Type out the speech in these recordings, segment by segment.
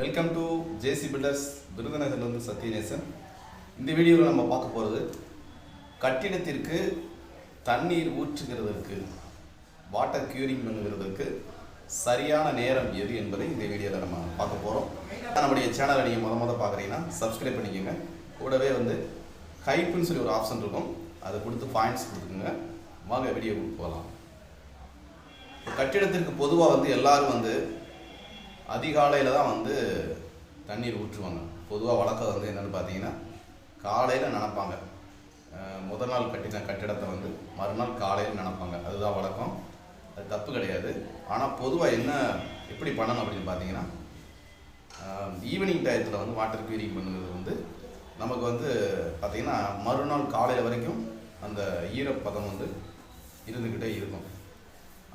Welcome to JC Builders விருதுநகர்லேருந்து சத்யநேசன். இந்த வீடியோவில் நம்ம பார்க்க போகிறது கட்டிடத்திற்கு தண்ணீர் ஊற்றுகிறதற்கு வாட்டர் க்யூரிங் பண்ணுகிறதுக்கு சரியான நேரம் எது என்பதை இந்த வீடியோவில் நம்ம பார்க்க போகிறோம். நம்முடைய சேனலை நீங்கள் முத பார்க்குறீங்கன்னா சப்ஸ்கிரைப் பண்ணிக்கோங்க. கூடவே கைப்புன்னு சொல்லி ஒரு ஆப்ஷன் இருக்கும், அதை கொடுத்து பாயிண்ட்ஸ் கொடுத்துக்குங்க. வாங்க வீடியோவுக்கு போகலாம். கட்டிடத்திற்கு பொதுவாக எல்லாரும் அதிகாலையில் தான் தண்ணீர் ஊற்றுவாங்க. பொதுவாக வழக்கம் என்னென்னு பார்த்தீங்கன்னா காலையில் நினைப்பாங்க. முதல் நாள் கட்டின கட்டிடத்தை மறுநாள் காலையில் நினைப்பாங்க. அதுதான் வழக்கம், அது தப்பு கிடையாது. ஆனால் பொதுவாக எப்படி பண்ணணும் அப்படின்னு பார்த்தீங்கன்னா ஈவினிங் டயத்தில் வாட்டர் க்யூரிங் பண்ணுறது நமக்கு பார்த்திங்கன்னா மறுநாள் காலையில் வரைக்கும் அந்த ஈரப்பதம் இருந்துக்கிட்டே இருக்கும்.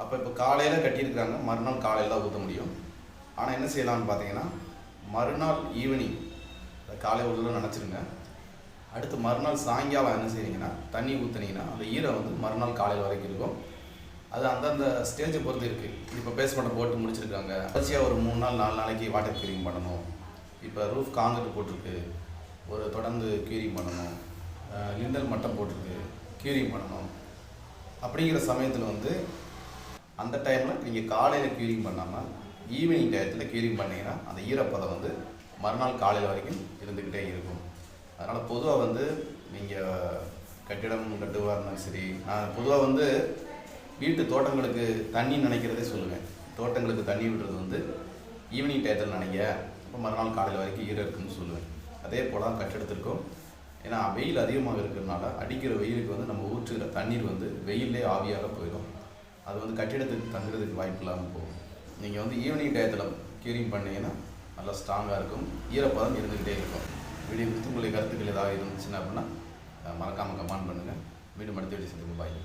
அப்போ இப்போ காலையில் கட்டியிருக்கிறாங்க, மறுநாள் காலையில் தான் ஊற்ற முடியும். ஆனால் என்ன செய்யலாம்னு பார்த்தீங்கன்னா மறுநாள் ஈவினிங் காலை உள்ள நினச்சிருங்க. அடுத்து மறுநாள் சாயங்காலம் என்ன செய்வீங்கன்னா தண்ணி ஊற்றுனீங்கன்னா அந்த ஈரம் மறுநாள் காலையில் வரைக்கும் இருக்கும். அது அந்தந்த ஸ்டேஜை பொறுத்து இருக்குது. இப்போ பேஸ்மெண்ட்டை போட்டு முடிச்சிருக்காங்க, தொடர்ச்சியாக ஒரு 3 நாள் 4 நாளைக்கு வாட்டர் க்யூரிங் பண்ணணும். இப்போ ரூஃப் காங்கிரீட் போட்டிருக்கு, ஒரு தொடர்ந்து க்யூரிங் பண்ணணும். லிண்டல் மட்டம் போட்டிருக்கு, க்யூரிங் பண்ணணும். அப்படிங்கிற சமயத்தில் அந்த டைமில் நீங்கள் காலையில் க்யூரிங் பண்ணாமல் ஈவினிங் டயத்தில் க்யூரிங் பண்ணிங்கன்னா அந்த ஈரப்பதம் மறுநாள் காலையில் வரைக்கும் இருந்துக்கிட்டே இருக்கும். அதனால் பொதுவாக நீங்கள் கட்டிடம் கட்டுவாக இருந்தாலும் சரி, நான் பொதுவாக வீட்டு தோட்டங்களுக்கு தண்ணி நினைக்கிறதே சொல்லுவேன். தோட்டங்களுக்கு தண்ணி விடுறது ஈவினிங் டயத்தில் நினைங்க, இப்போ மறுநாள் காலையில் வரைக்கும் ஈரம் இருக்குதுன்னு சொல்லுவேன். அதே போல் தான் கட்டிடத்திற்கும். ஏன்னா வெயில் அதிகமாக இருக்கிறதுனால அடிக்கிற வெயிலுக்கு நம்ம ஊற்றுகிற தண்ணீர் வெயிலே ஆவியாக போயிடும். அது கட்டிடத்துக்கு தங்குறதுக்கு வாய்ப்பு இல்லாமல் போகும். நீங்கள் ஈவினிங் டயத்தில் க்யூரிங் பண்ணிங்கன்னா நல்லா ஸ்ட்ராங்காக இருக்கும், ஈரப்பதம் இருந்துக்கிட்டே இருக்கும். வீடியோ கொடுத்து உங்களுக்கு கருத்துக்கள் ஏதாவது இருந்துச்சுன்னா அப்படின்னா மறக்காமல் கமெண்ட் பண்ணுங்கள். மீண்டும் அடுத்த வீடியோ சந்திப்போம். பாய்.